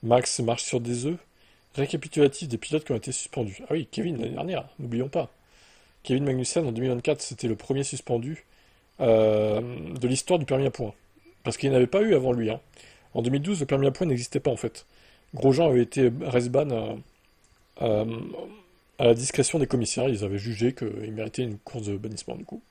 Max marche sur des œufs. Récapitulatif des pilotes qui ont été suspendus. Ah oui, Kevin l'année dernière, n'oublions pas. Kevin Magnussen en 2024, c'était le premier suspendu de l'histoire du permis à points. Parce qu'il n'y en avait pas eu avant lui, hein. En 2012, le permis à points n'existait pas en fait. Grosjean avait été race-ban à- à la discrétion des commissaires. Ils avaient jugé qu'il méritait une course de bannissement du coup.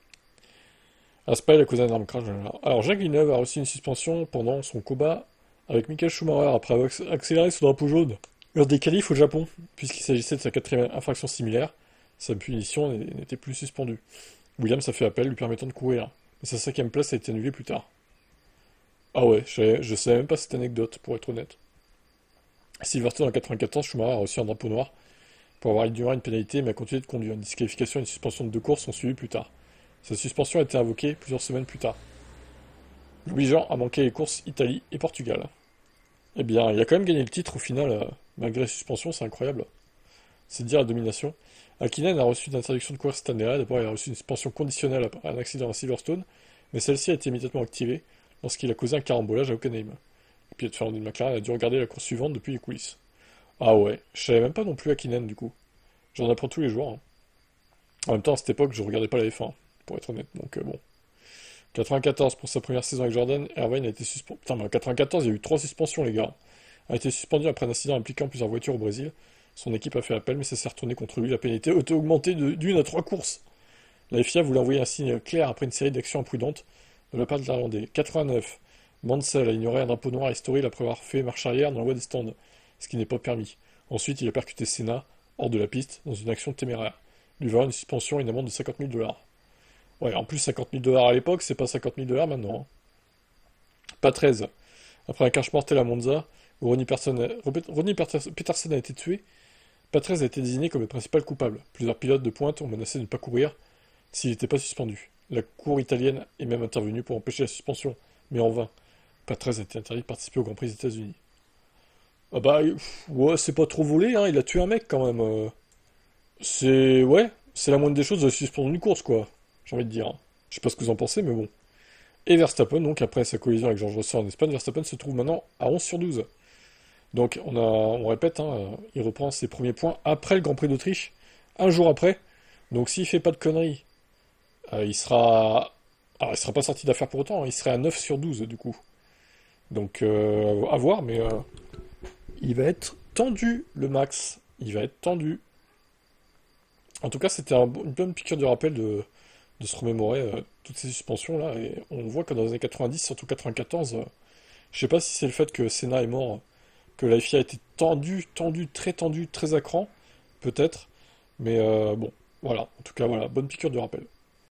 À Spa, il a causé un énorme crash. Alors Jacques Villeneuve a reçu une suspension pendant son combat avec Michael Schumacher après avoir accéléré sous drapeau jaune lors des qualifs au Japon, puisqu'il s'agissait de sa quatrième infraction similaire. Sa punition n'était plus suspendue. Williams a fait appel lui permettant de courir, mais sa cinquième place a été annulée plus tard. Ah ouais, je savais même pas cette anecdote, pour être honnête. Silverstone en 94, Schumacher a reçu un drapeau noir pour avoir ignoré une pénalité mais a continué de conduire. Une disqualification et une suspension de 2 courses sont suivies plus tard. Sa suspension a été invoquée plusieurs semaines plus tard, l'obligeant à manquer les courses Italie et Portugal. Eh bien, il a quand même gagné le titre au final, malgré la suspension, c'est incroyable. C'est dire la domination. Hakkinen a reçu une interdiction de courir cette année-là. D'abord, il a reçu une suspension conditionnelle après un accident à Silverstone, mais celle-ci a été immédiatement activée lorsqu'il a causé un carambolage à Hockenheim. Le pilote finlandais de McLaren a dû regarder la course suivante depuis les coulisses. Ah ouais, je savais même pas non plus Hakkinen du coup. J'en apprends tous les jours, hein. En même temps, à cette époque, je regardais pas la F1, pour être honnête, donc bon. 94 pour sa première saison avec Jordan, Irvine a été suspendu. Putain, mais en 94, il y a eu 3 suspensions, les gars. A été suspendu après un incident impliquant plusieurs voitures au Brésil. Son équipe a fait appel, mais ça s'est retourné contre lui. La pénalité a été augmentée d'une à 3 courses. La FIA voulait envoyer un signe clair après une série d'actions imprudentes de la part de l'Irlandais. 89. Mansell a ignoré un drapeau noir historique après avoir fait marche arrière dans la voie des stands, ce qui n'est pas permis. Ensuite, il a percuté Senna, hors de la piste, dans une action téméraire. Lui valant une suspension et une amende de 50 000 dollars. Ouais, en plus 50 000 dollars à l'époque, c'est pas 50 000 dollars maintenant, hein. Pas 13. Après un crash mortel à Monza, où Peterson a été tué, Patrese a été désigné comme le principal coupable. Plusieurs pilotes de pointe ont menacé de ne pas courir s'il n'était pas suspendu. La cour italienne est même intervenue pour empêcher la suspension, mais en vain. Patrese a été interdit de participer au Grand Prix des États-Unis. Ah bah, ouais, c'est pas trop volé, hein, il a tué un mec quand même. C'est. Ouais, c'est la moindre des choses de suspendre une course, quoi. J'ai envie de dire, hein. Je sais pas ce que vous en pensez, mais bon. Et Verstappen, donc après sa collision avec George Russell en Espagne, Verstappen se trouve maintenant à 11 sur 12. Donc on répète, hein, il reprend ses premiers points après le Grand Prix d'Autriche, un jour après. Donc s'il fait pas de conneries, il sera. Alors il sera pas sorti d'affaire pour autant, hein, il serait à 9 sur 12 du coup. Donc à voir, mais il va être tendu le max. Il va être tendu. En tout cas, c'était une bonne piqûre de rappel de se remémorer toutes ces suspensions là. Et on voit que dans les années 90, surtout 94, je sais pas si c'est le fait que Senna est mort, que la FIA a été tendue, très à cran, peut-être. Mais bon, voilà. En tout cas, voilà, bonne piqûre de rappel.